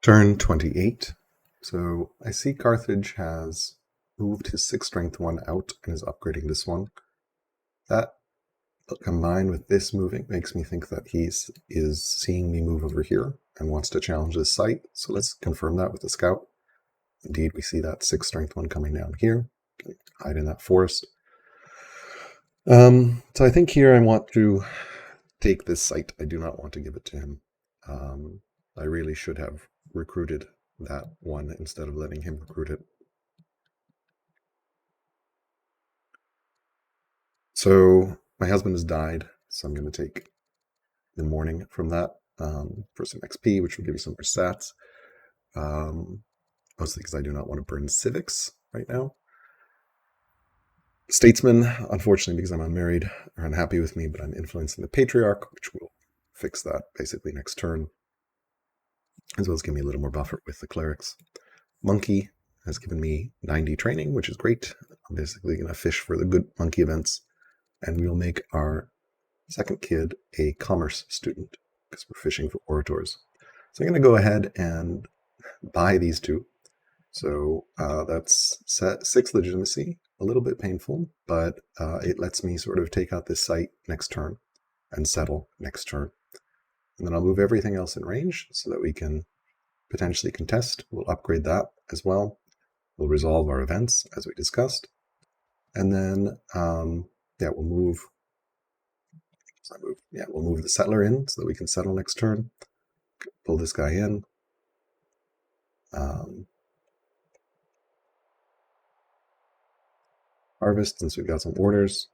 Turn 28. So I see Carthage has moved his 6 strength one out and is upgrading this one. That combined with this moving makes me think that he is seeing me move over here and wants to challenge this site. So let's confirm that with the scout. Indeed, we see that 6 strength one coming down here. Can hide in that forest. So I think here I want to take this site. I do not want to give it to him. I really should have recruited that one instead of letting him recruit it. So my husband has died, so I'm going to take the mourning from that for some XP, which will give you some more stats. Mostly because I do not want to burn civics right now. Statesmen, unfortunately, because I'm unmarried, are unhappy with me, but I'm influencing the patriarch, which will fix that basically next turn, as well as give me a little more buffer with the clerics. Monkey has given me 90 training, which is great. I'm basically going to fish for the good monkey events, and we'll make our second kid a commerce student because we're fishing for orators. So I'm going to go ahead and buy these two. So that's 6 legitimacy, a little bit painful, but it lets me sort of take out this site next turn and settle next turn. And then I'll move everything else in range so that we can potentially contest. We'll upgrade that as well. We'll resolve our events as we discussed. And then, we'll move the settler in so that we can settle next turn. Pull this guy in. Harvest, since we've got some orders.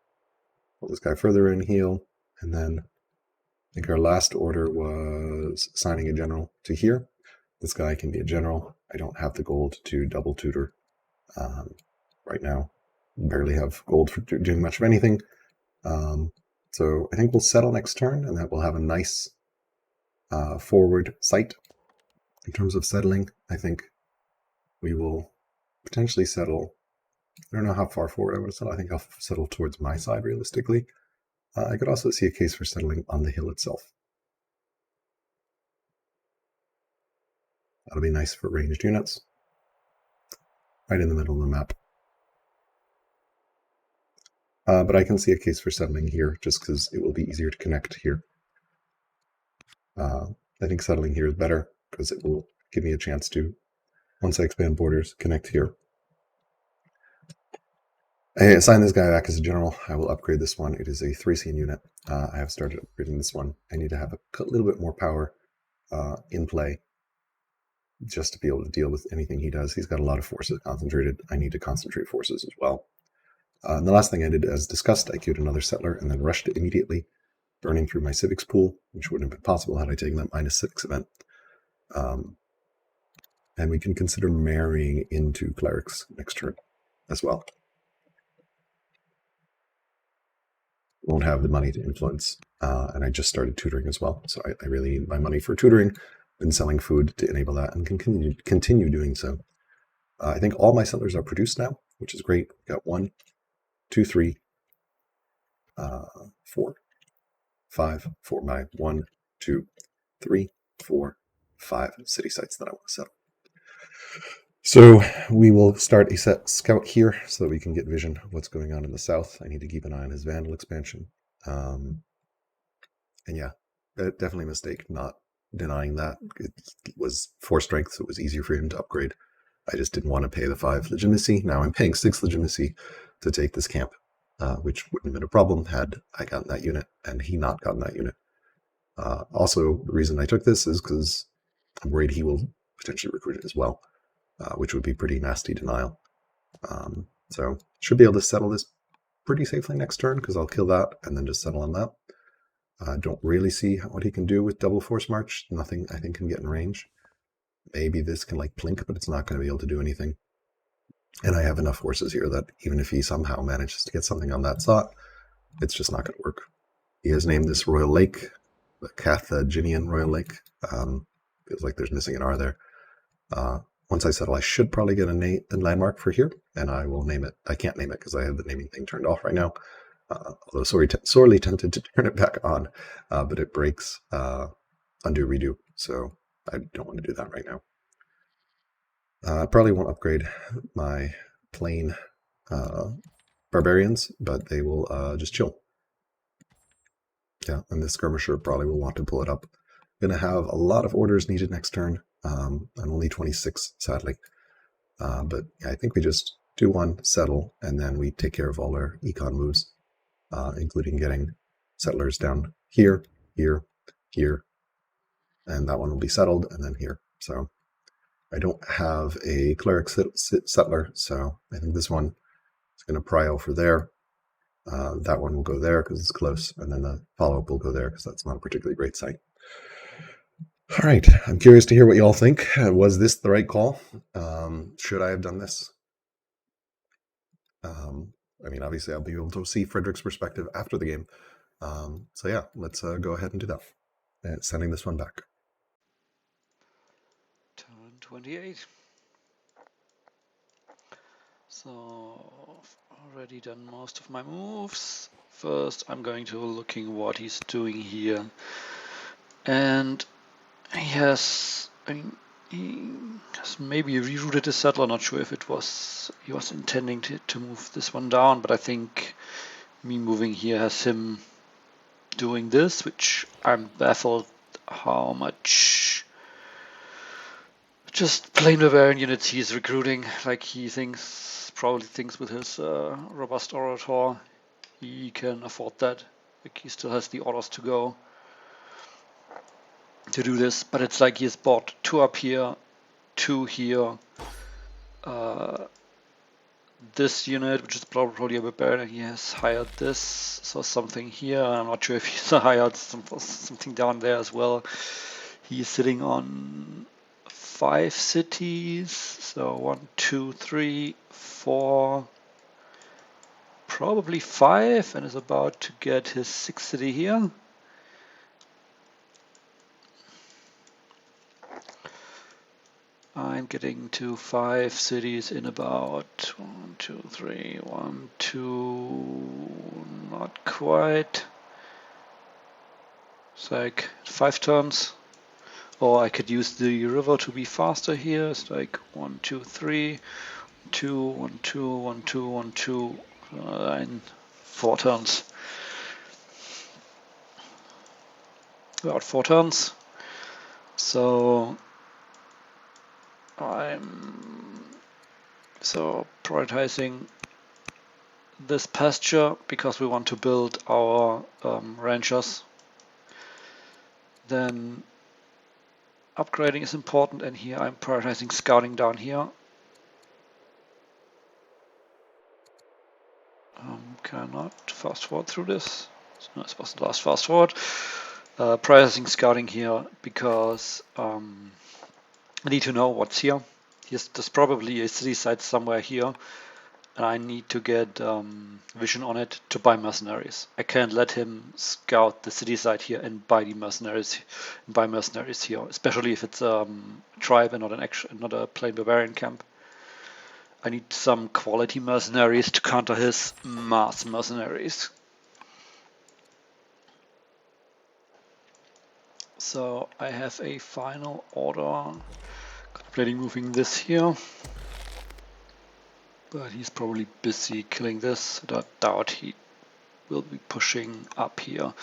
Pull this guy further in, heal, and then I think our last order was assigning a general to here. This guy can be a general. I don't have the gold to double tutor right now. Barely have gold for doing much of anything. So I think we'll settle next turn, and that will have a nice forward site. In terms of settling, I think we will potentially settle. I don't know how far forward I want to settle. I think I'll settle towards my side realistically. I could also see a case for settling on the hill itself. That'll be nice for ranged units. Right in the middle of the map. But I can see a case for settling here just because it will be easier to connect here. I think settling here is better because it will give me a chance to, once I expand borders, connect here. I assign this guy back as a general. I will upgrade this one. It is a 3C unit. I have started upgrading this one. I need to have a little bit more power in play just to be able to deal with anything he does. He's got a lot of forces concentrated. I need to concentrate forces as well. And the last thing I did, as discussed, I queued another settler and then rushed it immediately, burning through my civics pool, which wouldn't have been possible had I taken that minus civics event. And we can consider marrying into clerics next turn as well. Won't have the money to influence, and I just started tutoring as well, so I really need my money for tutoring. Been selling food to enable that and can continue doing so. I think all my settlers are produced now, which is great. We've got 1, 2, 3, 4, 5 for my 1, 2, 3, 4, 5 city sites that I want to settle. So we will start a scout here so that we can get vision of what's going on in the south. I need to keep an eye on his Vandal expansion. And yeah, definitely a mistake not denying that. It was 4 strength, so it was easier for him to upgrade. I just didn't want to pay the 5 legitimacy. Now I'm paying 6 legitimacy to take this camp, which wouldn't have been a problem had I gotten that unit and he not gotten that unit. Also, the reason I took this is because I'm worried he will potentially recruit it as well. Which would be pretty nasty denial. So should be able to settle this pretty safely next turn because I'll kill that and then just settle on that. Don't really see what he can do with double force march. Nothing I think can get in range. Maybe this can like plink, but it's not going to be able to do anything. And I have enough forces here that even if he somehow manages to get something on that slot, it's just not going to work. He has named this Royal Lake, the Carthaginian Royal Lake. Feels like there's missing an R there. Once I settle, I should probably get a landmark for here, and I will name it. I can't name it because I have the naming thing turned off right now. Although sorely tempted to turn it back on, but it breaks undo redo, so I don't want to do that right now. I probably won't upgrade my plain barbarians, but they will just chill. Yeah, and the skirmisher probably will want to pull it up. Gonna have a lot of orders needed next turn. I'm only 26, sadly. But yeah, I think we just do one, settle, and then we take care of all our econ moves, including getting settlers down here, here, here, and that one will be settled, and then here. So I don't have a cleric settler, so I think this one is going to pry over there. That one will go there because it's close, and then the follow-up will go there because that's not a particularly great site. All right, I'm curious to hear what you all think. Was this the right call? Should I have done this? I mean, obviously, I'll be able to see Frederik's perspective after the game. So yeah, let's go ahead and do that. Sending this one back. Turn 28. So I've already done most of my moves. First, I'm going to looking what he's doing here, and he has. I mean, he has maybe rerouted his settler. Not sure if it was he was intending to move this one down, but I think me moving here has him doing this, which I'm baffled how much just plain barbarian units he's recruiting. Like he probably thinks with his robust orator he can afford that. Like he still has the orders to go to do this, but it's like he's bought 2 up here, 2 here, this unit, which is probably a barbarian. He has hired this, so something here. I'm not sure if he's hired something down there as well. He's sitting on 5 cities, so 1, 2, 3, 4, probably 5, and is about to get his 6th city here. I'm getting to 5 cities in about 1, 2, 3, 1, 2, not quite. It's like 5 turns. Or I could use the river to be faster here. It's like 1, 2, 3, 2, 1, 2, 1, 2, 1, 2, in 4 turns. About 4 turns. So I'm prioritizing this pasture because we want to build our ranchers. Then upgrading is important, and here I'm prioritizing scouting down here. Cannot fast forward through this. It's not supposed to last fast forward. Prioritizing scouting here because I need to know what's here. There's probably a city site somewhere here, and I need to get vision on it to buy mercenaries. I can't let him scout the city site here and buy the mercenaries here, especially if it's a tribe and not a plain barbarian camp. I need some quality mercenaries to counter his mass mercenaries. So I have a final order, contemplating moving this here, but he's probably busy killing this. I doubt he will be pushing up here.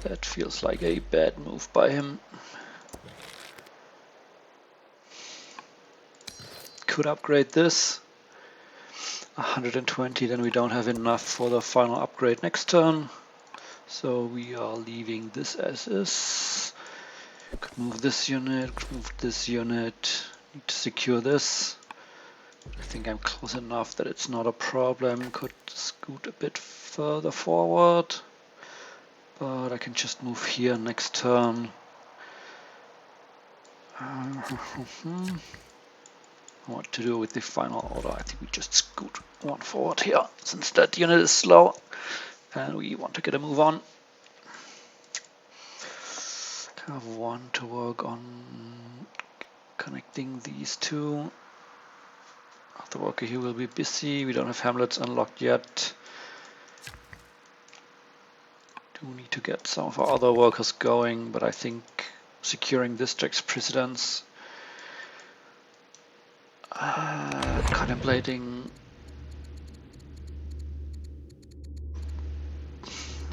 That feels like a bad move by him. Could upgrade this. 120, then we don't have enough for the final upgrade next turn. So we are leaving this as is. Could move this unit, could move this unit. Need to secure this. I think I'm close enough that it's not a problem. Could scoot a bit further forward. But I can just move here next turn. What to do with the final order? I think we just scoot one forward here, since that unit is slow and we want to get a move on. I have 1 to work on connecting these 2. The worker here will be busy. We don't have hamlets unlocked yet. Do need to get some of our other workers going, but I think securing this takes precedence. Contemplating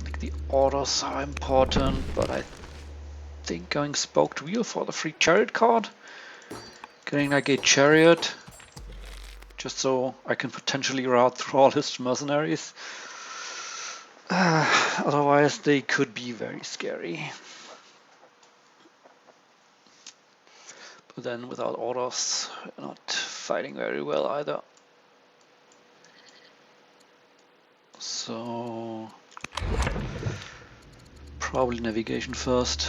like the orders are important, but I think going spoked wheel for the free chariot card. Getting like a chariot just so I can potentially route through all his mercenaries. Otherwise they could be very scary. But then without orders, we're not fighting very well either. So probably navigation first.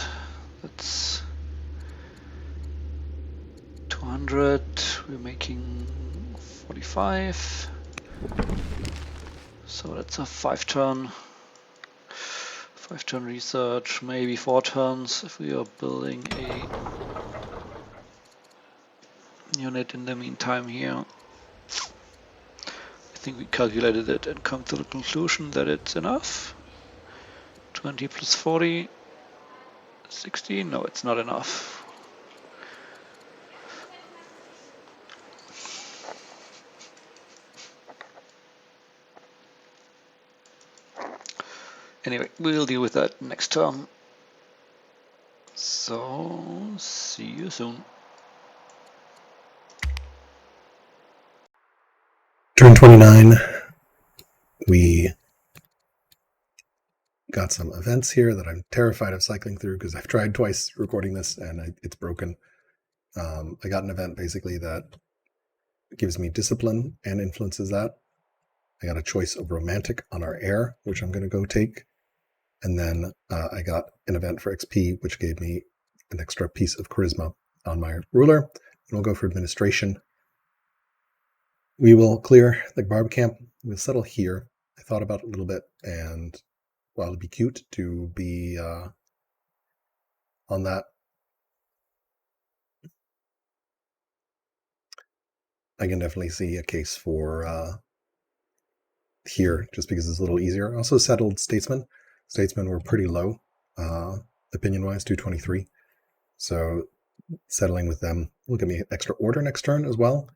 That's 200. We're making 45. So that's a 5-turn. 5-turn research, maybe 4 turns if we are building a unit in the meantime here. I think we calculated it and come to the conclusion that it's enough. 20 plus 40, 60, no, it's not enough. Anyway, we'll deal with that next turn. So, see you soon. Turn 29, we got some events here that I'm terrified of cycling through because I've tried twice recording this and it's broken. I got an event basically that gives me discipline and influences that. I got a choice of romantic on our heir, which I'm going to go take. And then I got an event for XP, which gave me an extra piece of charisma on my ruler. And we'll go for administration. We will clear the Barbacamp. We'll settle here. I thought about it a little bit, and while it'd be cute to be on that, I can definitely see a case for here, just because it's a little easier. I also settled Statesmen. Statesmen were pretty low, opinion-wise, 223. So settling with them will give me an extra order next turn as well.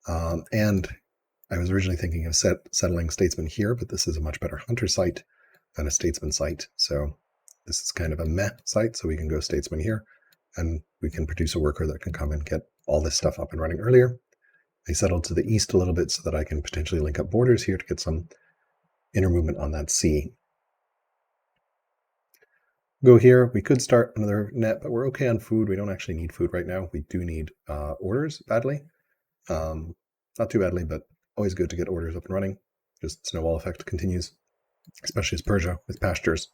And I was originally thinking of settling Statesman here, but this is a much better hunter site than a Statesman site. So this is kind of a meh site, so we can go Statesman here, and we can produce a worker that can come and get all this stuff up and running earlier. I settled to the east a little bit so that I can potentially link up borders here to get some inner movement on that sea. Go here. We could start another net, but we're okay on food. We don't actually need food right now. We do need orders badly. Not too badly, but always good to get orders up and running. Just snowball effect continues, especially as Persia with pastures.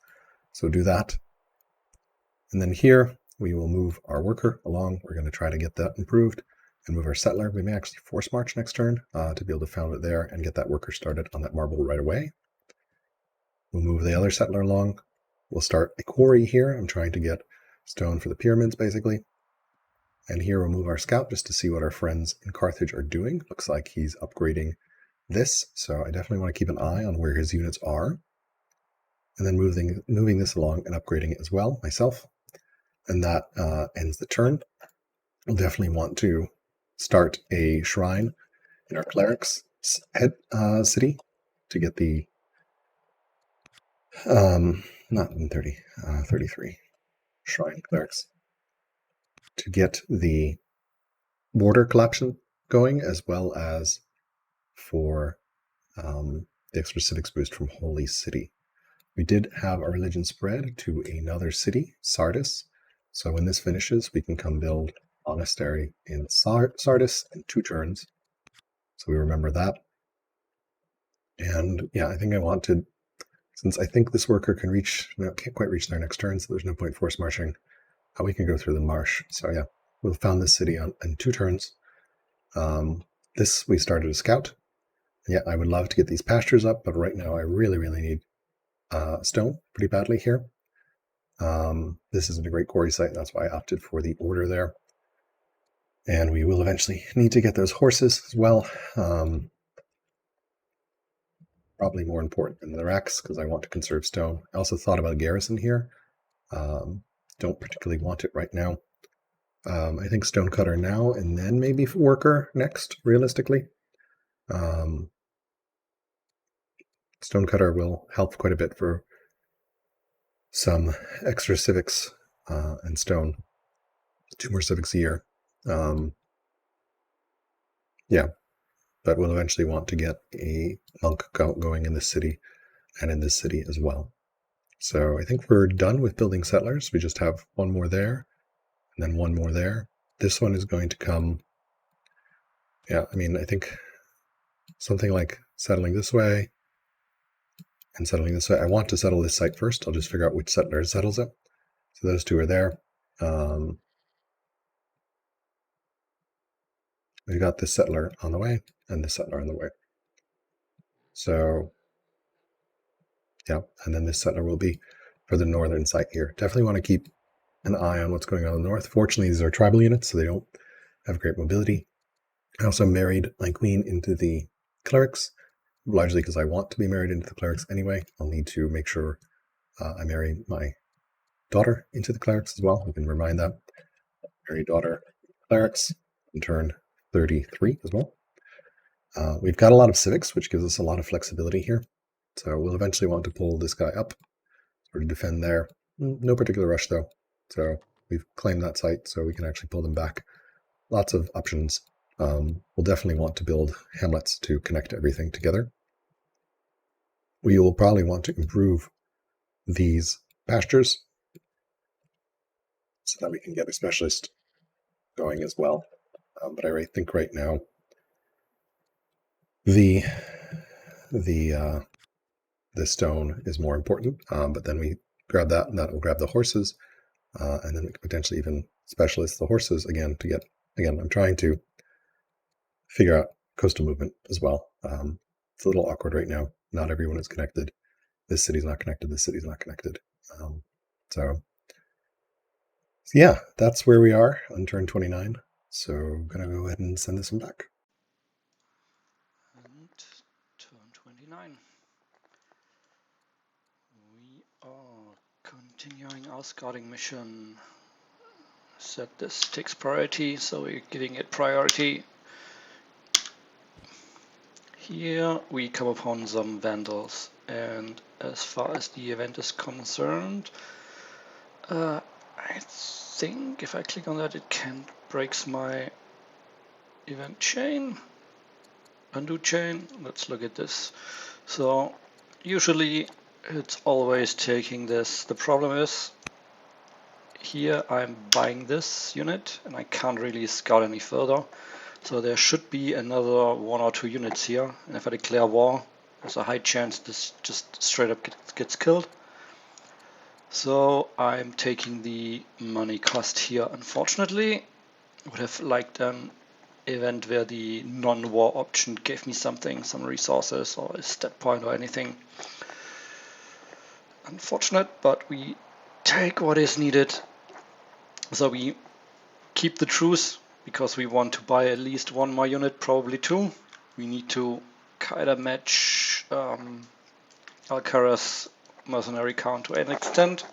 So do that. And then here we will move our worker along. We're going to try to get that improved and move our settler. We may actually force march next turn to be able to found it there and get that worker started on that marble right away. We'll move the other settler along. We'll start a quarry here. I'm trying to get stone for the pyramids, basically. And here we'll move our scout just to see what our friends in Carthage are doing. Looks like he's upgrading this, so I definitely want to keep an eye on where his units are. And then moving this along and upgrading it as well myself. And that ends the turn. We'll definitely want to start a shrine in our Clerics head city to get the not in 33 shrine Clerics to get the border collapsion going, as well as for the extra civics boost from Holy City. We did have a religion spread to another city, Sardis. So when this finishes, we can come build monastery in Sardis in 2 turns. So we remember that. And yeah, I think I want to, since I think this worker can reach, no, can't quite reach their next turn, so there's no point force marching. We can go through the marsh. So yeah, we'll found this city in 2 turns. This we started a scout. Yeah, I would love to get these pastures up, but right now I really need stone pretty badly here. This isn't a great quarry site, that's why I opted for the order there. And we will eventually need to get those horses as well. Probably more important than the racks because I want to conserve stone. I also thought about a garrison here. Don't particularly want it right now. I think stonecutter now, and then maybe worker next, realistically. Stonecutter will help quite a bit for some extra civics and stone. 2 more civics a year. Yeah, but we'll eventually want to get a monk going in this city and in this city as well. So I think we're done with building settlers. We just have one more there and then one more there. This one is going to come. Yeah, I mean, I think something like settling this way and settling this way. I want to settle this site first. I'll just figure out which settler settles it. So those 2 are there. We've got this settler on the way and this settler on the way. So yeah, and then this settler will be for the northern site here. Definitely want to keep an eye on what's going on in the north. Fortunately, these are tribal units, so they don't have great mobility. I also married my queen into the clerics, largely because I want to be married into the clerics anyway. I'll need to make sure I marry my daughter into the clerics as well. We can remind that. Marry daughter clerics and turn 33 as well. We've got a lot of civics, which gives us a lot of flexibility here. So we'll eventually want to pull this guy up or to defend there. No particular rush though. So we've claimed that site, so we can actually pull them back. Lots of options. We'll definitely want to build hamlets to connect everything together. We will probably want to improve these pastures so that we can get a specialist going as well. But I think right now the stone is more important. But then we grab that, and that will grab the horses, and then we could potentially even specialist the horses again to get. Again, I'm trying to figure out coastal movement as well. It's a little awkward right now. Not everyone is connected. This city's not connected. This city's not connected. So yeah, that's where we are on turn 29. So I'm going to go ahead and send this one back. And turn 29. We are continuing our scouting mission. Set this takes priority, so we're giving it priority. Here we come upon some vandals, and as far as the event is concerned, I think if I click on that it breaks my event chain, undo chain. Let's look at this. So usually it's always taking this. The problem is here I'm buying this unit and I can't really scout any further. So there should be another 1 or 2 units here, and if I declare war, there's a high chance this just straight up gets killed. So I'm taking the money cost here. Unfortunately, I would have liked an event where the non-war option gave me something, some resources or a stat point or anything. Unfortunate, but we take what is needed. So we keep the truce because we want to buy at least 1 more unit, probably 2. We need to kind of match alcaras mercenary count to an extent,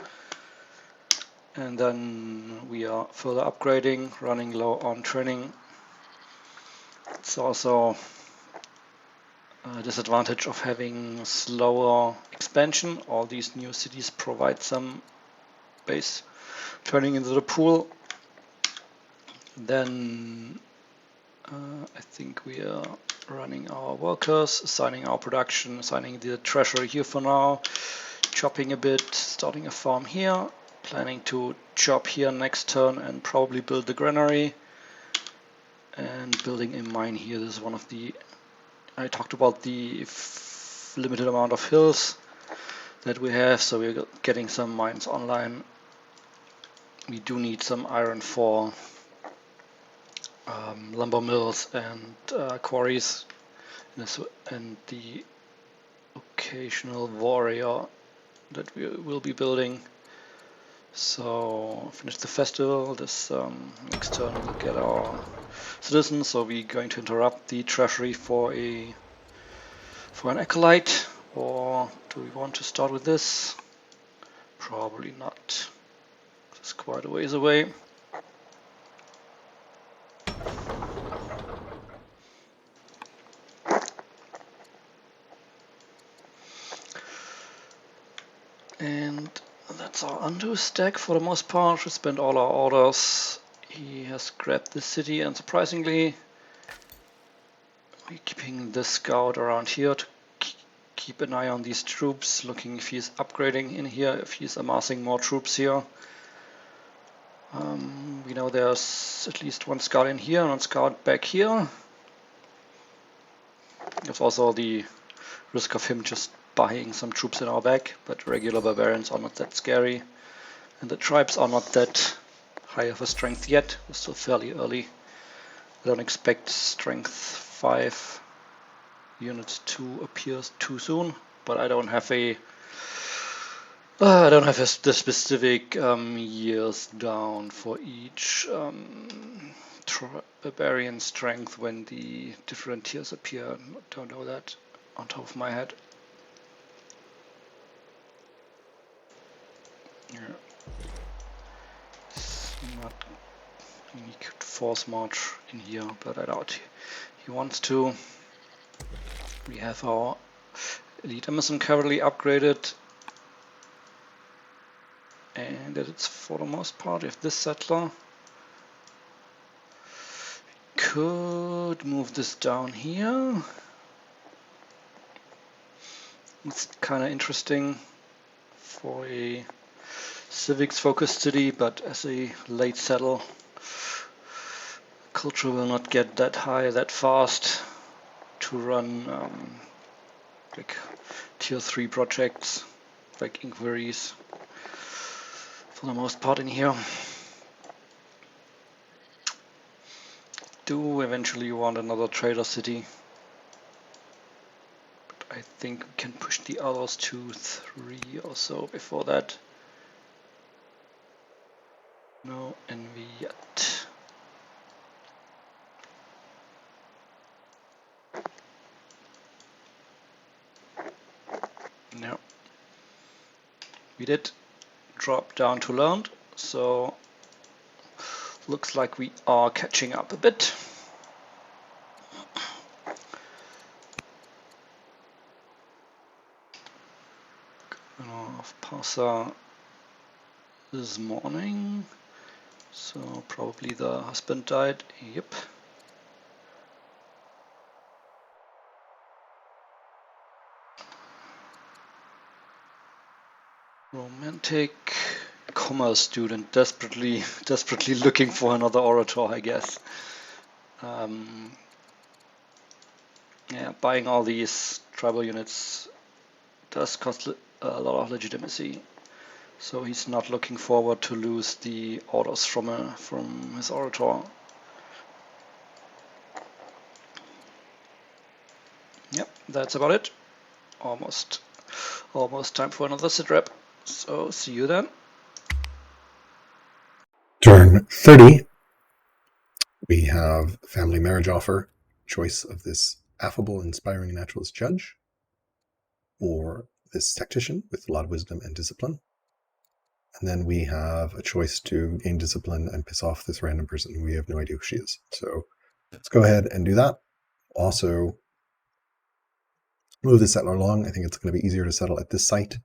and then we are further upgrading, running low on training. It's also a disadvantage of having slower expansion. All these new cities provide some base turning into the pool. Then I think we are running our workers, assigning our production, assigning the treasury here for now, chopping a bit, starting a farm here, planning to chop here next turn and probably build the granary, and building a mine here. This is one of the, I talked about the limited amount of hills that we have, so we're getting some mines online. We do need some iron for lumber mills and quarries, and the occasional warrior that we will be building. So finish the festival. This next turn we'll get our citizens. So we're going to interrupt the treasury for an acolyte, or do we want to start with this? Probably not. It's quite a ways away. That's our undo stack for the most part. We spent all our orders. He has grabbed the city, and surprisingly, we're keeping this scout around here to keep an eye on these troops, looking if he's upgrading in here, if he's amassing more troops here. We know there's at least one scout in here and one scout back here. There's also the risk of him just buying some troops in our back, but regular barbarians are not that scary. And the tribes are not that high of a strength yet. We're still fairly early. I don't expect strength 5 unit 2 appears too soon, but I don't have the specific years down for each barbarian strength when the different tiers appear. Don't know that on top of my head. Yeah. He could force march in here, but I doubt he wants to. We have our elite Amazon cavalry upgraded, and it's for the most part. If this settler could move this down here, it's kind of interesting for a civics focused city, but as a late settle, culture will not get that high that fast to run like tier 3 projects like inquiries for the most part in here. Do eventually want another trader city, but I think we can push the others to 3 or so before that. No envy yet. No. We did drop down to learned, so looks like we are catching up a bit. Of Parsa this morning, so probably the husband died. Yep. Romantic commerce student, desperately looking for another orator, I guess. Yeah, buying all these tribal units does cost a lot of legitimacy, so he's not looking forward to lose the orders from his orator. Yep, that's about it. Almost time for another sit rep. So see you then. Turn 30. We have family marriage offer. Choice of this affable, inspiring naturalist judge, or this tactician with a lot of wisdom and discipline. And then we have a choice to gain discipline and piss off this random person who we have no idea who she is. So let's go ahead and do that. Also, move the settler along. I think it's going to be easier to settle at this site.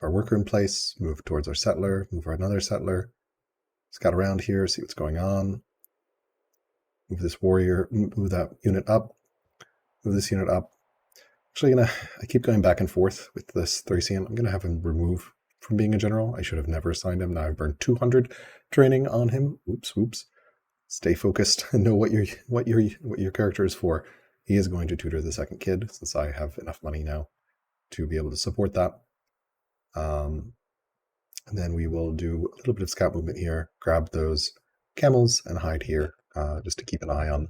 Our worker in place, move towards our settler, move our another settler. Scout around here, see what's going on. Move this warrior, move that unit up. Move this unit up. Actually, I keep going back and forth with this Thracian. I'm gonna have him remove from being a general. I should have never assigned him. Now I've burned 200 training on him. Oops. Stay focused and know what your character is for. He is going to tutor the second kid, since I have enough money now to be able to support that. And then we will do a little bit of scout movement here, grab those camels and hide here, just to keep an eye on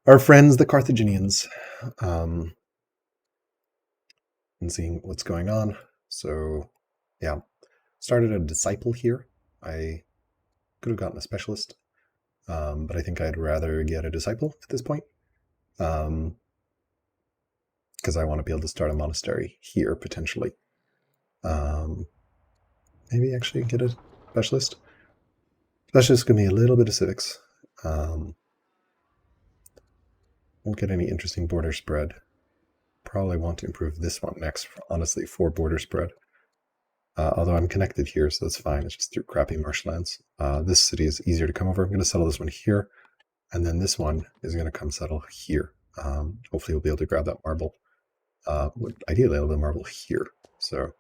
our friends, the Carthaginians, and seeing what's going on. So, yeah, started a disciple here. I could have gotten a specialist, but I think I'd rather get a disciple at this point, because I want to be able to start a monastery here, potentially. Maybe actually get a specialist. Specialist give me a little bit of civics. Won't get any interesting border spread. Probably want to improve this one next, honestly, for border spread. Although I'm connected here, so that's fine. It's just through crappy marshlands. This city is easier to come over. I'm going to settle this one here, and then this one is going to come settle here. Hopefully we'll be able to grab that marble. Ideally, I'll have the marble here, so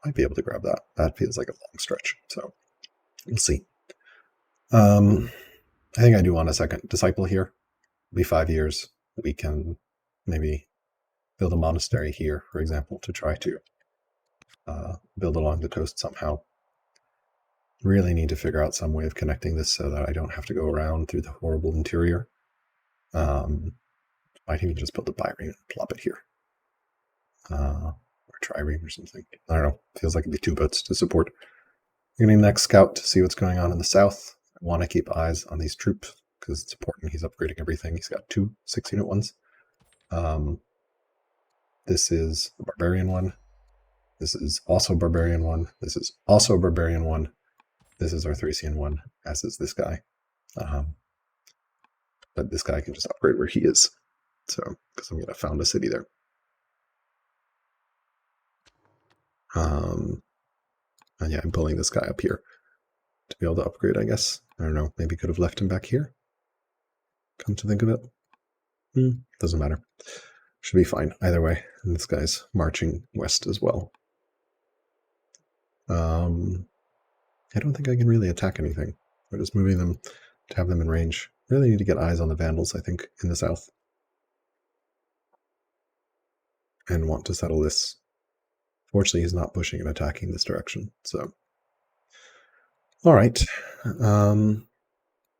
might be able to grab that. That feels like a long stretch, so we'll see. I think I do want a second disciple here. It'll be 5 years. We can maybe build a monastery here, for example, to try to build along the coast somehow. Really need to figure out some way of connecting this so that I don't have to go around through the horrible interior. Might even just build a bireme and plop it here. Or trireme or something. I don't know. Feels like it'd be 2 boats to support. I'm going to next scout to see what's going on in the south. I want to keep eyes on these troops because it's important. He's upgrading everything. He's got 2 6-unit ones. This is the barbarian one. This is also barbarian one. This is also barbarian one. This is our Thracian one, as is this guy. But this guy can just upgrade where he is. So, because I'm going to found a city there. And yeah, I'm pulling this guy up here to be able to upgrade, I guess. I don't know, maybe could have left him back here. Come to think of it. Doesn't matter. Should be fine either way. And this guy's marching west as well. I don't think I can really attack anything. We're just moving them to have them in range. Really need to get eyes on the Vandals, I think, in the south. And want to settle this. Fortunately, he's not pushing and attacking this direction, so. All right. I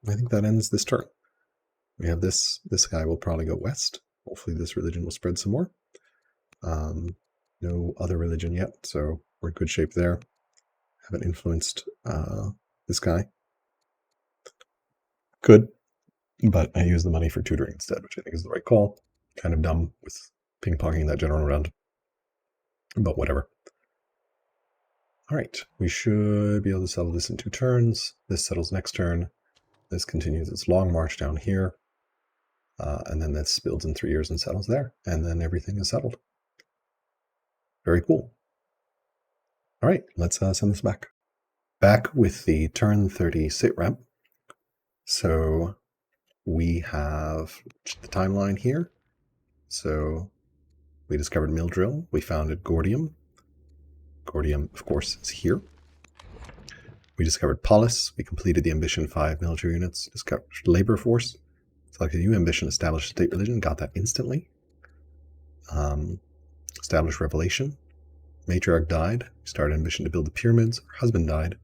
think that ends this turn. We have this guy will probably go west. Hopefully this religion will spread some more. No other religion yet, so we're in good shape there. Haven't influenced this guy. Could, but I use the money for tutoring instead, which I think is the right call. Kind of dumb with ping-ponging that general around, but whatever. All right, we should be able to settle this in 2 turns. This settles next turn. This continues its long march down here. And then this builds in 3 years and settles there. And then everything is settled. Very cool. All right, let's send this back. Back with the turn 30 sit rep. So we have the timeline here. So we discovered Mildrill. We founded Gordium. Gordium, of course, is here. We discovered Polis. We completed the Ambition 5 military units. Discovered Labor Force. Selected a new ambition, established state religion. Got that instantly. Established Revelation. Matriarch died. We started ambition to build the pyramids. Her husband died.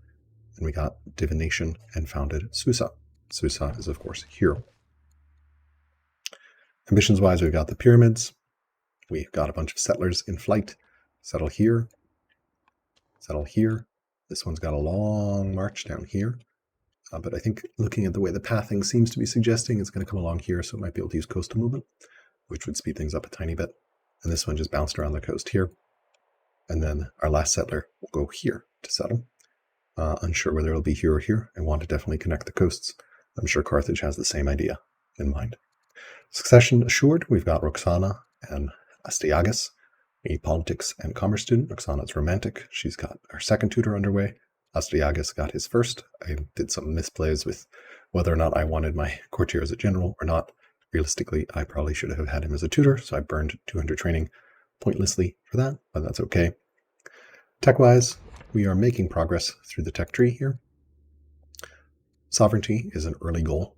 And we got Divination and founded Susa. Susa is, of course, here. Ambitions-wise, we've got the pyramids. We've got a bunch of settlers in flight. Settle here. Settle here. This one's got a long march down here. But I think looking at the way the pathing seems to be suggesting, it's going to come along here, so it might be able to use coastal movement, which would speed things up a tiny bit. And this one just bounced around the coast here. And then our last settler will go here to settle. Unsure whether it'll be here or here. I want to definitely connect the coasts. I'm sure Carthage has the same idea in mind. Succession assured. We've got Roxana and Astyages, a politics and commerce student. Roxana's romantic. She's got her second tutor underway. Astyages got his first. I did some misplays with whether or not I wanted my courtier as a general or not. Realistically, I probably should have had him as a tutor, so I burned 200 training pointlessly for that, but that's okay. Tech-wise, we are making progress through the tech tree here. Sovereignty is an early goal.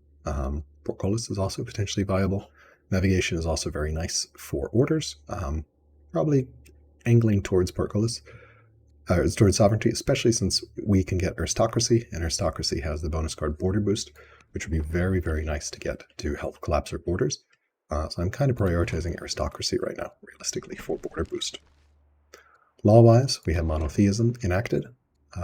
Portcullis is also potentially viable. Navigation is also very nice for orders. Probably angling towards Portcullis, towards sovereignty, especially since we can get aristocracy, and aristocracy has the bonus card border boost, which would be very, very nice to get to help collapse our borders. So I'm kind of prioritizing aristocracy right now, realistically, for border boost. Law-wise, we have monotheism enacted,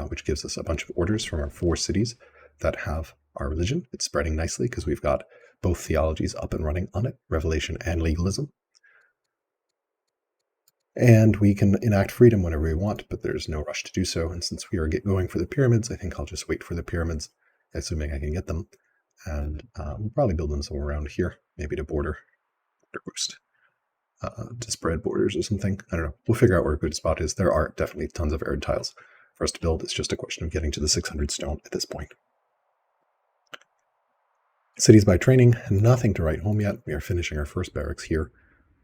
which gives us a bunch of orders from our 4 cities that have our religion. It's spreading nicely because we've got both theologies up and running on it, revelation and legalism. And we can enact freedom whenever we want, but there's no rush to do so. And since we are going for the pyramids, I think I'll just wait for the pyramids, assuming I can get them. And we'll probably build them somewhere around here, maybe to border boost. to spread borders or something. I don't know. We'll figure out where a good spot is. There are definitely tons of arid tiles for us to build. It's just a question of getting to the 600 stone at this point. Cities by training, nothing to write home yet. We are finishing our first barracks here.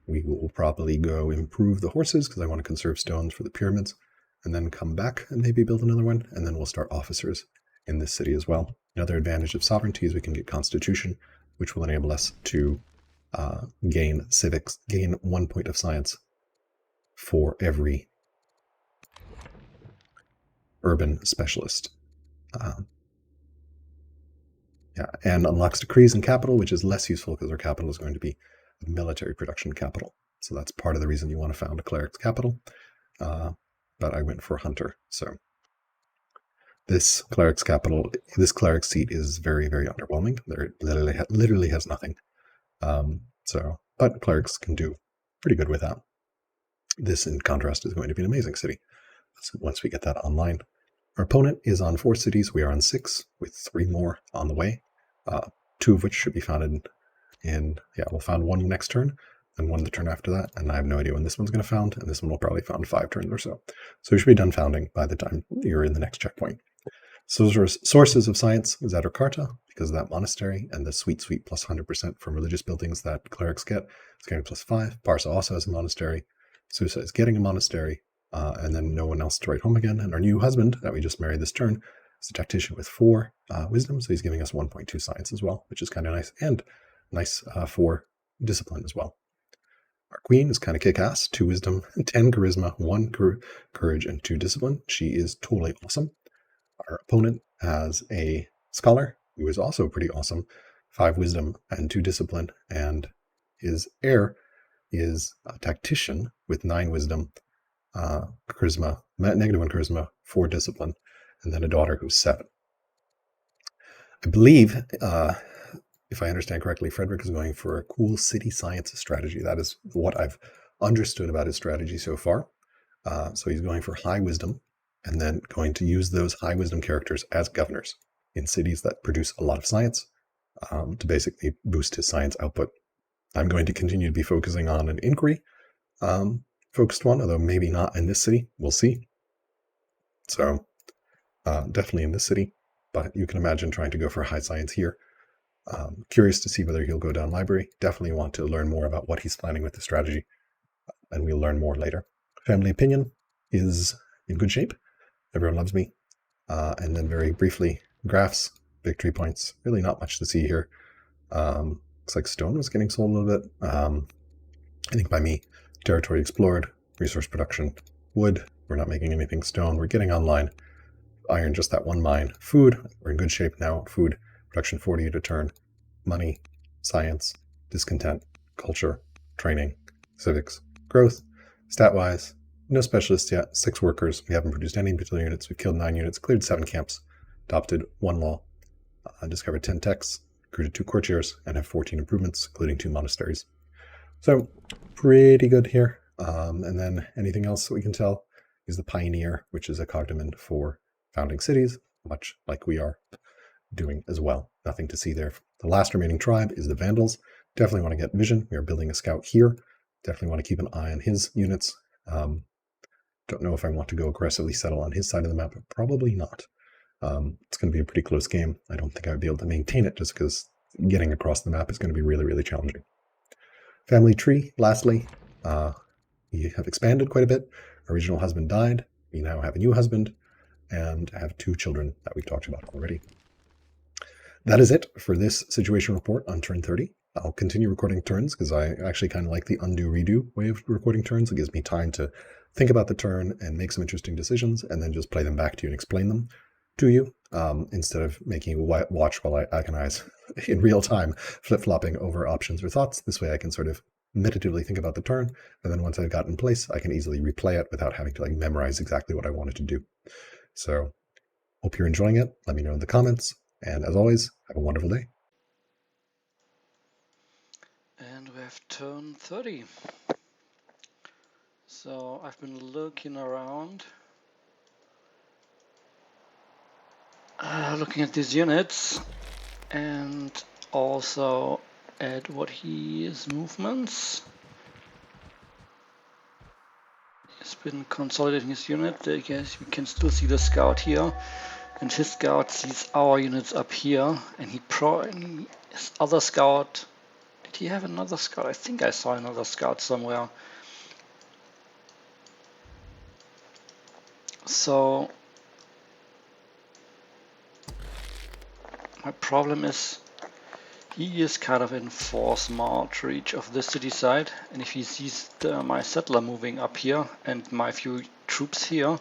We will probably go improve the horses because I want to conserve stones for the pyramids, and then come back and maybe build another one, and then we'll start officers in this city as well. Another advantage of sovereignty is we can get constitution, which will enable us to gain civics, gain 1 point of science for every urban specialist. And unlocks decrees and capital, which is less useful because our capital is going to be a military production capital. So that's part of the reason you want to found a cleric's capital. But I went for hunter. So this cleric's capital, this cleric's seat is very, very underwhelming. There literally has nothing. But clerics can do pretty good with that. This, in contrast, is going to be an amazing city once we get that online. Our opponent is on 4 cities. We are on 6, with 3 more on the way. 2 of which should be founded we'll found 1 next turn, and 1 the turn after that. And I have no idea when this one's going to found, and this one will probably found 5 turns or so. So we should be done founding by the time you're in the next checkpoint. So sources of science is at Carthage because of that monastery and the sweet plus 100% from religious buildings that clerics get. It's getting plus 5. Persia also has a monastery. Susa is getting a monastery. And then no one else to write home again. And our new husband that we just married this turn is a tactician with 4 wisdom, so he's giving us 1.2 science as well, which is kind of nice, and nice for discipline as well. Our queen is kind of kick-ass, 2 wisdom, 10 charisma, 1 courage, and 2 discipline. She is totally awesome. Our opponent has a scholar who is also pretty awesome, 5 wisdom and 2 discipline, and his heir is a tactician with 9 wisdom, charisma, -1 charisma, 4 discipline, and then a daughter who's 7. I believe, if I understand correctly, Frederick is going for a cool city science strategy. That is what I've understood about his strategy so far. So he's going for high wisdom, and then going to use those high wisdom characters as governors in cities that produce a lot of science to basically boost his science output. I'm going to continue to be focusing on an inquiry focused one, although maybe not in this city. We'll see. So definitely in this city, but you can imagine trying to go for high science here. Curious to see whether he'll go down library. Definitely want to learn more about what he's planning with the strategy, and we'll learn more later. Family opinion is in good shape. Everyone loves me. And then very briefly, graphs, victory points. Really not much to see here. Looks like stone was getting sold a little bit. I think by me. Territory explored, resource production, wood, we're not making anything stone, we're getting online. Iron, just that 1 mine. Food, we're in good shape now. Food, production 48 a turn. Money, science, discontent, culture, training, civics, growth. Stat-wise, no specialists yet, 6 workers. We haven't produced any battalion units. We've killed 9 units, cleared 7 camps, adopted 1 law, discovered 10 texts, recruited 2 courtiers, and have 14 improvements, including 2 monasteries. So pretty good here. And then anything else that we can tell is the Pioneer, which is a cognomen for founding cities, much like we are doing as well. Nothing to see there. The last remaining tribe is the Vandals. Definitely want to get vision. We are building a scout here. Definitely want to keep an eye on his units. Don't know if I want to go aggressively settle on his side of the map, but probably not. It's going to be a pretty close game. I don't think I would be able to maintain it just because getting across the map is going to be really, really challenging. Family tree, lastly, we have expanded quite a bit. Our original husband died. We now have a new husband and have 2 children that we've talked about already. That is it for this situation report on turn 30. I'll continue recording turns because I actually kind of like the undo redo way of recording turns. It gives me time to think about the turn and make some interesting decisions and then just play them back to you and explain them to you instead of making you watch while I agonize in real time, flip-flopping over options or thoughts. This way I can sort of meditatively think about the turn, and then once I've got in place, I can easily replay it without having to memorize exactly what I wanted to do. So hope you're enjoying it. Let me know in the comments, and as always, have a wonderful day. And we have turn 30. So I've been looking around, looking at these units, and also at what his movements. has been consolidating his unit. I guess we can still see the scout here, and his scout sees our units up here, and his other scout. Did he have another scout? I think I saw another scout somewhere. So my problem is he is kind of in 4 smart reach of the city side, and if he sees my settler moving up here and my few troops here,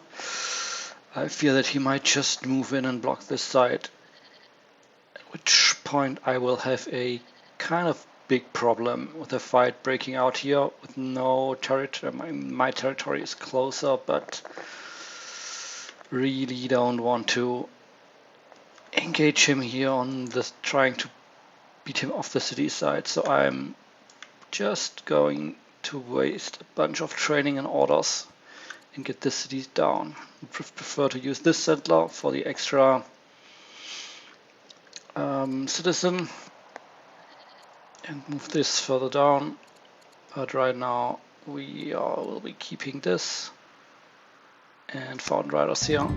I fear that he might just move in and block this side, at which point I will have a kind of big problem with a fight breaking out here with no territory. My territory is closer, but really don't want to engage him here on this, trying to beat him off the city side. So I'm just going to waste a bunch of training and orders and get the cities down. I prefer to use this settler for the extra citizen and move this further down. But right now we will be keeping this and found riders here.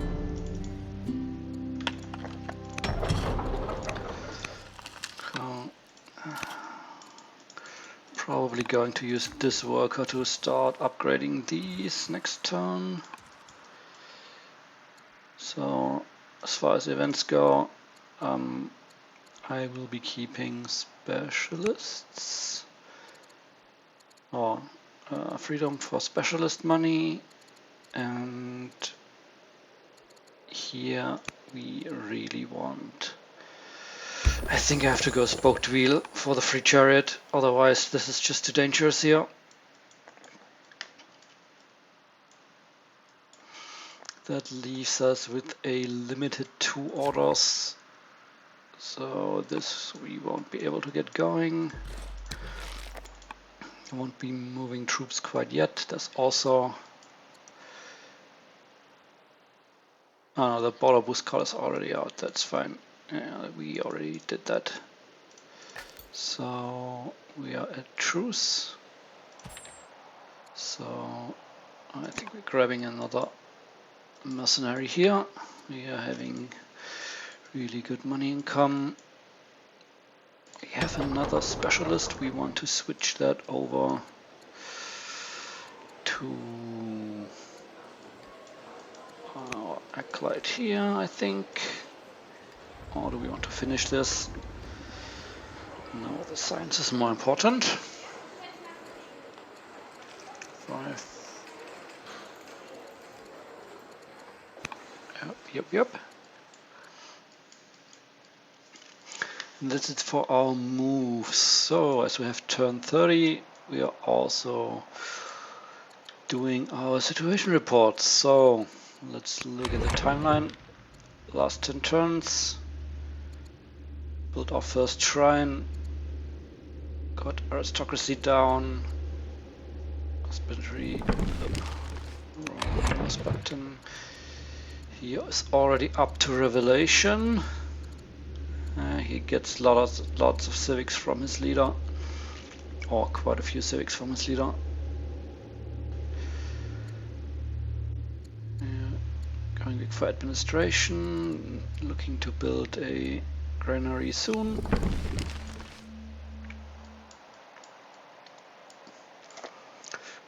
Probably going to use this worker to start upgrading these next turn. So as far as events go, I will be keeping specialists or freedom for specialist money, and here we really want, I think I have to go spoke Duel for the free chariot, otherwise this is just too dangerous here. That leaves us with a limited 2 orders, so this we won't be able to get going. I won't be moving troops quite yet. There's also the border boost call is already out, that's fine. Yeah, we already did that. So we are at truce. So I think we're grabbing another mercenary here. We are having really good money income. We have another specialist. We want to switch that over to our acolyte here, I think. Or do we want to finish this? No, the science is more important. 5. Yep. And that's it for our moves. So as we have turn 30, we are also doing our situation reports. So let's look at the timeline. Last 10 turns. Built our first shrine. Got aristocracy down. Husbandry up. Mouse button. He is already up to revelation. He gets lots of civics from his leader, or quite a few civics from his leader. Going big for administration, looking to build a granary soon.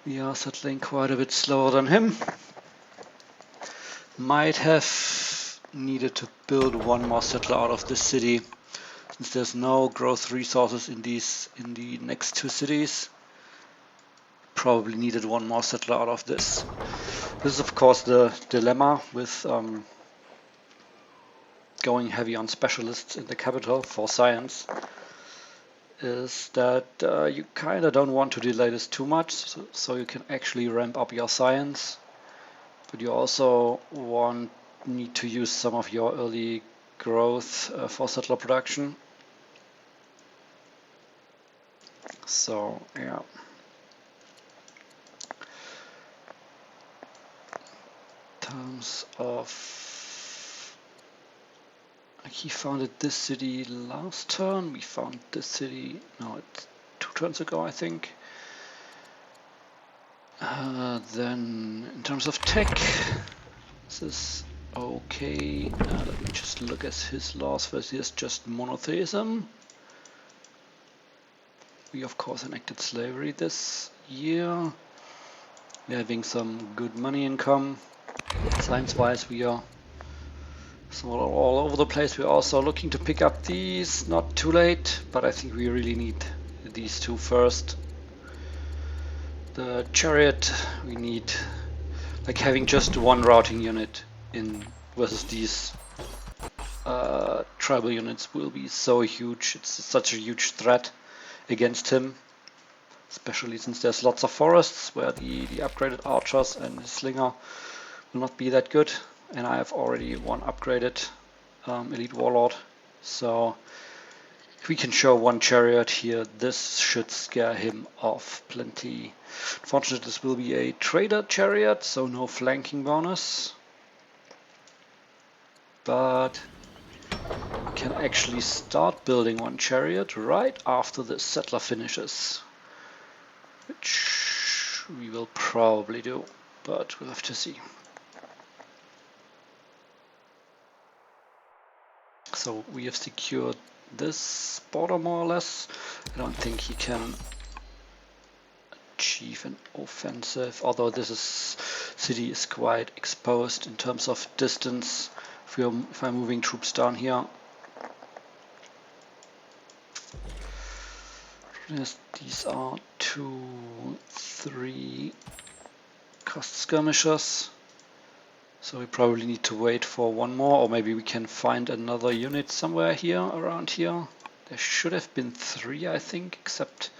We are settling quite a bit slower than him. Might have needed to build one more settler out of this city, since there's no growth resources in the next 2 cities. Probably needed one more settler out of this. This is of course the dilemma with going heavy on specialists in the capital for science, is that you kind of don't want to delay this too much, so you can actually ramp up your science, but you also need to use some of your early growth for settler production. So yeah. In terms of, like, he founded this city last turn, we found this city, no, it's 2 turns ago I think. Then in terms of tech, this is okay. Let me just look at his laws. First, he has just monotheism. We of course enacted slavery this year. We're having some good money income. Science-wise, we are somewhat all over the place. We're also looking to pick up these, not too late, but I think we really need these two first. The chariot, we need like having just one routing unit in versus these tribal units will be so huge. It's such a huge threat against him, especially since there's lots of forests where the upgraded archers and slinger will not be that good. And I have already one upgraded elite warlord, so if we can show one chariot here, this should scare him off plenty. Unfortunately, this will be a trader chariot, so no flanking bonus. But we can actually start building one chariot right after the settler finishes, which we will probably do, but we'll have to see. So we have secured this border more or less. I don't think he can achieve an offensive, although this city is quite exposed in terms of distance. If I'm moving troops down here, these are 2, 3 cost skirmishers. So we probably need to wait for one more, or maybe we can find another unit somewhere here, around here. There should have been 3, I think, except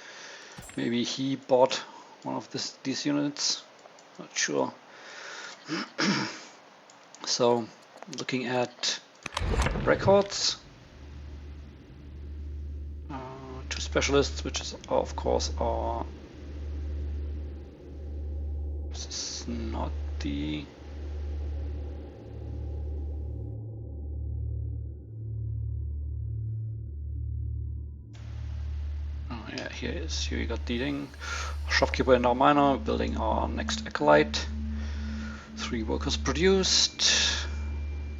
maybe he bought one of these units. Not sure. So, looking at records, 2 specialists, which is of course our. This is not the. Yeah, here is. Here we got dealing. Shopkeeper and our miner, building our next acolyte. 3 workers produced.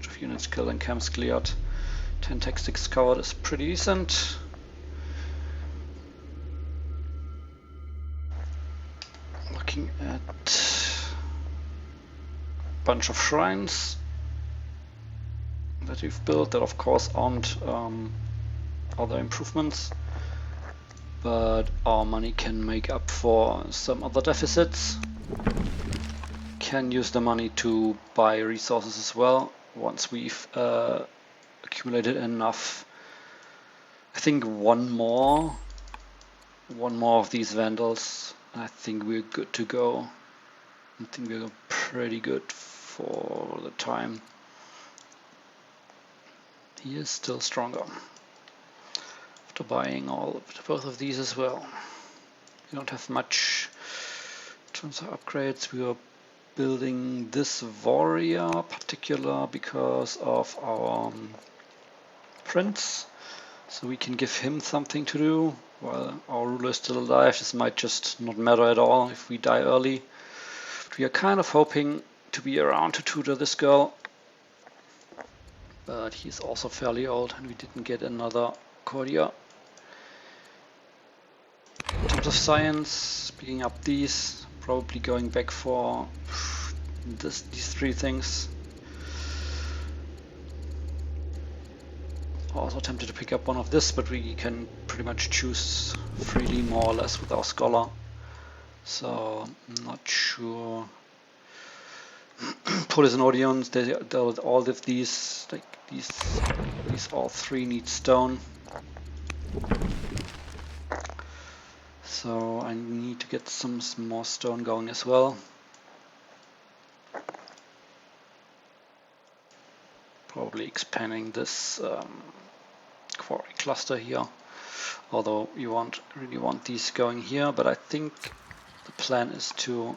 Of units killed and camps cleared. 10 tactics covered is pretty decent. Looking at a bunch of shrines that we've built that of course aren't other improvements, but our money can make up for some other deficits. Can use the money to buy resources as well once we've accumulated enough. I think one more of these vandals, I think we're good to go. I think we're pretty good for the time. He is still stronger after buying both of these as well. We don't have much in terms of upgrades. We are building this warrior particular because of our prince, so we can give him something to do while our ruler is still alive. This might just not matter at all if we die early, but we are kind of hoping to be around to tutor this girl. But he's also fairly old and we didn't get another courtier. In terms of science, picking up these, probably going back for these 3 things. Also tempted to pick up one of this, but we can pretty much choose freely more or less with our scholar. So I'm not sure. Police and audience, all of these, like these all 3 need stone. So I need to get some more stone going as well. Probably expanding this quarry cluster here, although you really want these going here, but I think the plan is to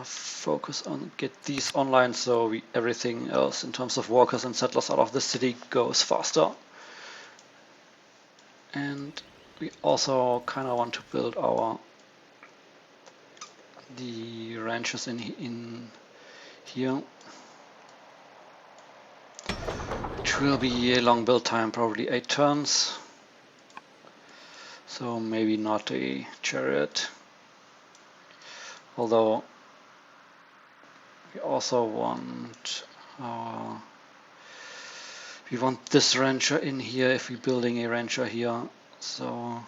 focus on get these online, so everything else in terms of workers and settlers out of the city goes faster. And we also kind of want to build our the ranches in here. It will be a long build time, probably 8 turns. So maybe not a chariot. Although we also want we want this rancher in here if we're building a rancher here. So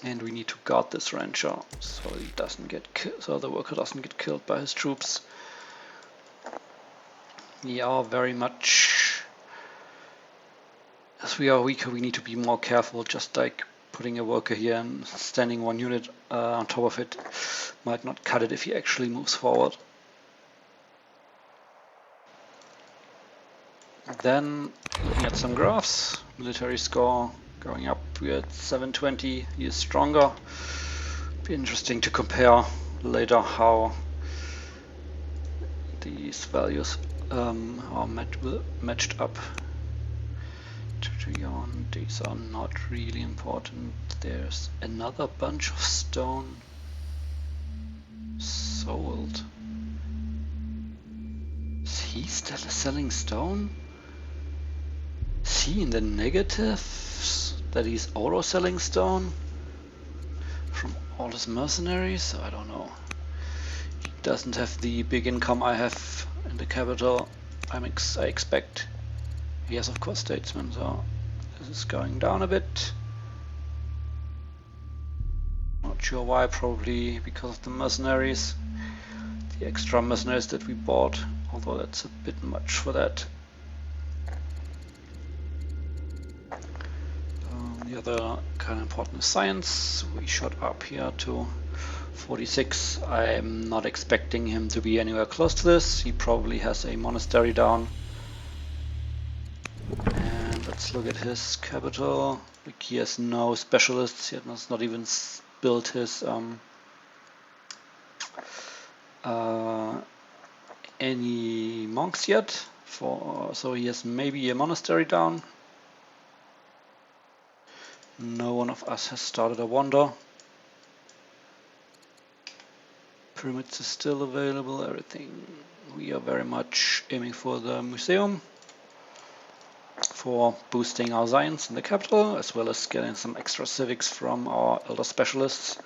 and we need to guard this rancher so he doesn't get so the worker doesn't get killed by his troops. We are very much, as we are weaker, we need to be more careful. Just like putting a worker here and standing one unit on top of it might not cut it if he actually moves forward. Then looking at some graphs, military score going up. We're at 720. He is stronger. Be interesting to compare later how these values are matched up. These are not really important. There's another bunch of stone sold. Is he still selling stone? Is he in the negatives that he's auto selling stone from all his mercenaries? I don't know. He doesn't have the big income I have in the capital. I expect. He has, of course, Statesmen, so this is going down a bit. Not sure why, probably because of the mercenaries. The extra mercenaries that we bought, although that's a bit much for that. The other kind of important is science. We shot up here to 46. I'm not expecting him to be anywhere close to this. He probably has a monastery down. And let's look at his capital. Like he has no specialists. He has not even built his any monks yet. So he has maybe a monastery down. No one of us has started a wonder. Pyramids is still available, everything. We are very much aiming for the museum, for boosting our science in the capital, as well as getting some extra civics from our elder specialists.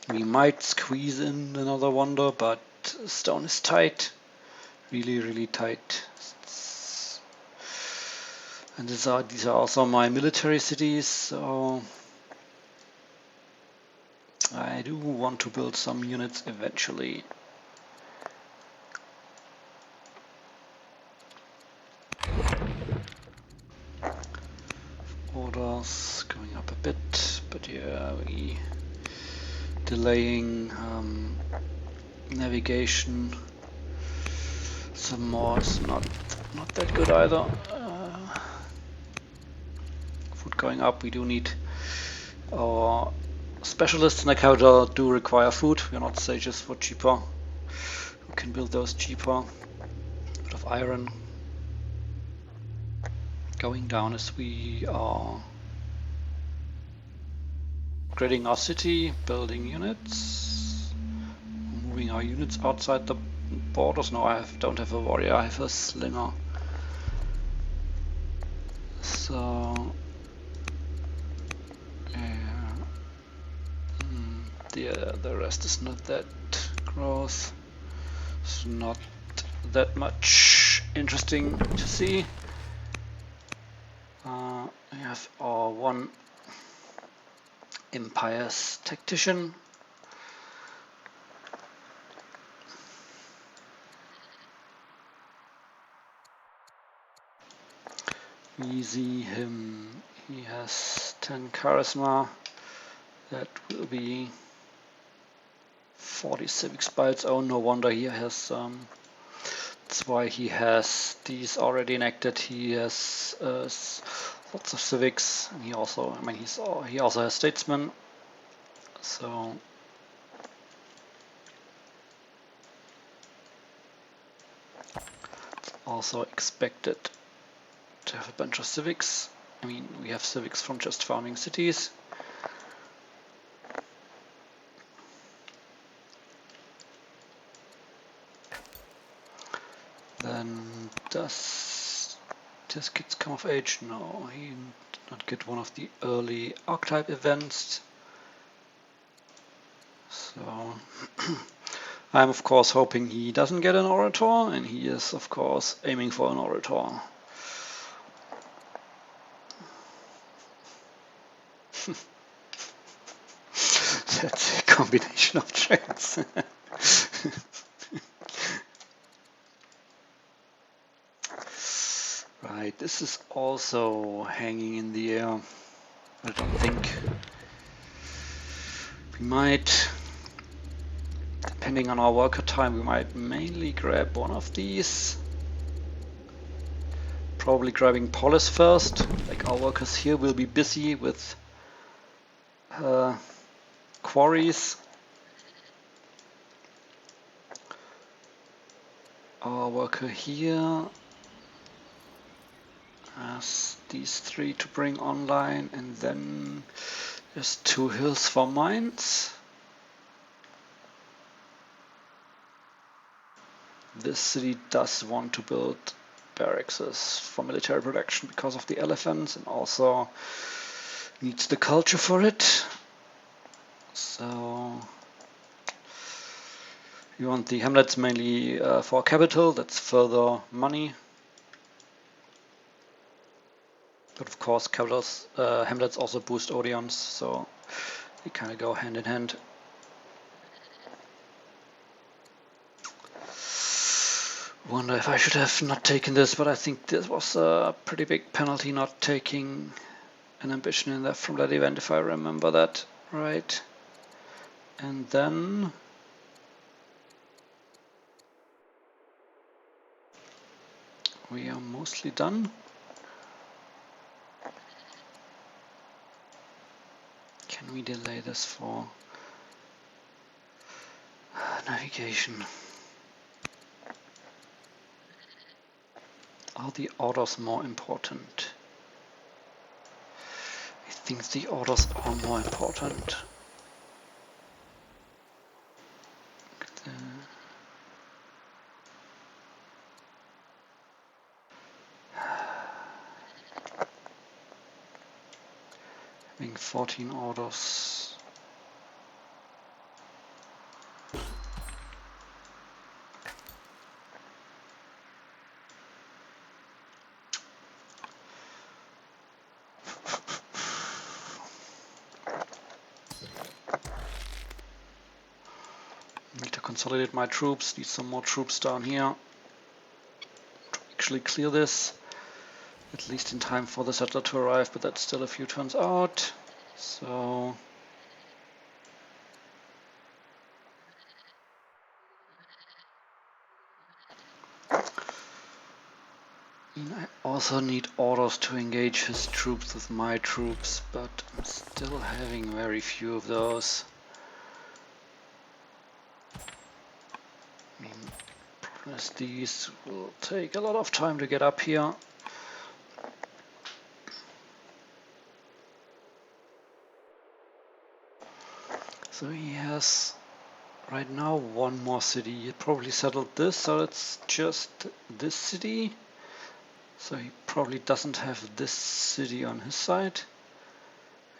We might squeeze in another wonder, but stone is tight. Really, really tight. And these are also my military cities, so I do want to build some units eventually. Orders going up a bit, but yeah, we delaying navigation some more is not that good either. Food going up, we do need our specialists in the capital do require food. We are not sages for cheaper. We can build those cheaper. A bit of iron. Going down as we are upgrading our city, building units, moving our units outside the borders. No, I don't have a warrior, I have a slinger. So the rest is not that growth. It's not that much interesting to see. We have our one Empire's tactician. We see him, he has 10 charisma. That will be 40 civics by its own. No wonder he has that's why he has these already enacted. He has lots of civics, and he also, I mean, he also has statesmen. So it's also expected to have a bunch of civics. I mean, we have civics from just founding cities. Then does this kid come of age? No, he did not get one of the early archetype events. So I'm of course hoping he doesn't get an orator, and he is of course aiming for an orator. That's a combination of traits. Right, this is also hanging in the air. I don't think we might, depending on our worker time, we might mainly grab one of these. Probably grabbing polis first. Like, our workers here will be busy with quarries. Our worker here has these 3 to bring online, and then there's 2 hills for mines. This city does want to build barracks for military production because of the elephants, and also needs the culture for it. So we want the hamlets mainly for capital, that's further money. But of course, hamlets also boost Odeons, so they kind of go hand in hand. Wonder if I should have not taken this, but I think this was a pretty big penalty not taking an ambition in that from that event, if I remember that right. And then we are mostly done. Can we delay this for navigation? Are the orders more important? I think the orders are more important. Having 14 orders. Need to consolidate my troops, need some more troops down here to actually clear this, at least in time for the settler to arrive, but that's still a few turns out. So I also need orders to engage his troops with my troops, but I'm still having very few of those. I mean, problem is these will take a lot of time to get up here. So he has right now one more city. He probably settled this, so it's just this city. So he probably doesn't have this city on his side,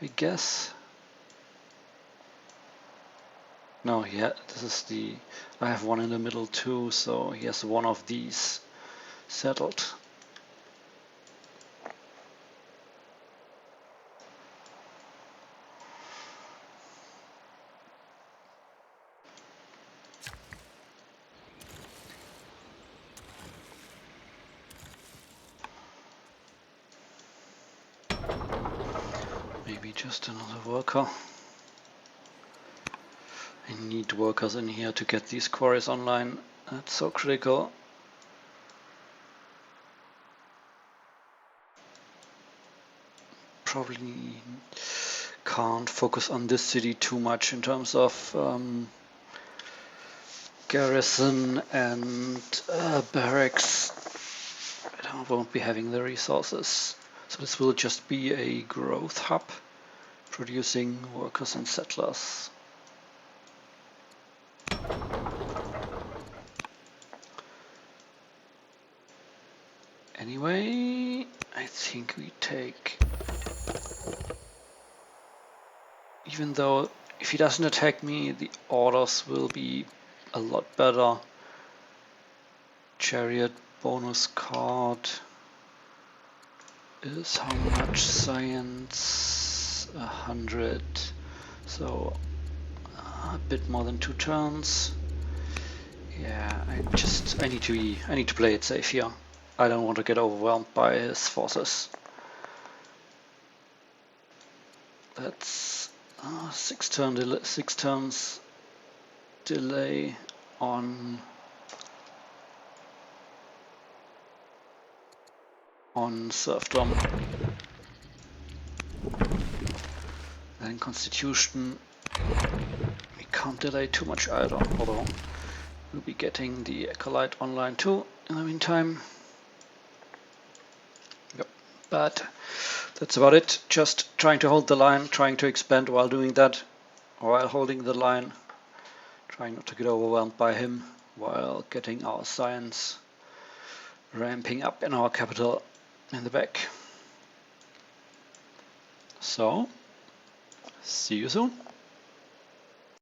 I guess. No, yeah, this is the... I have one in the middle too, so he has one of these settled. Maybe just another worker. I need workers in here to get these quarries online. That's so critical. Probably can't focus on this city too much in terms of garrison and barracks. I won't be having the resources. So this will just be a growth hub, producing workers and settlers. Anyway, I think we take, even though if he doesn't attack me, the orders will be a lot better. Chariot bonus card is how much? Science 100, so a bit more than 2 turns. Yeah, I need to play it safe here. I don't want to get overwhelmed by his forces. That's 6 turns delay on serfdom. Then constitution, we can't delay too much either, although we'll be getting the acolyte online too in the meantime. Yep, but that's about it. Just trying to hold the line, trying to expand while doing that, while holding the line, trying not to get overwhelmed by him, while getting our science ramping up in our capital in the back. So, see you soon.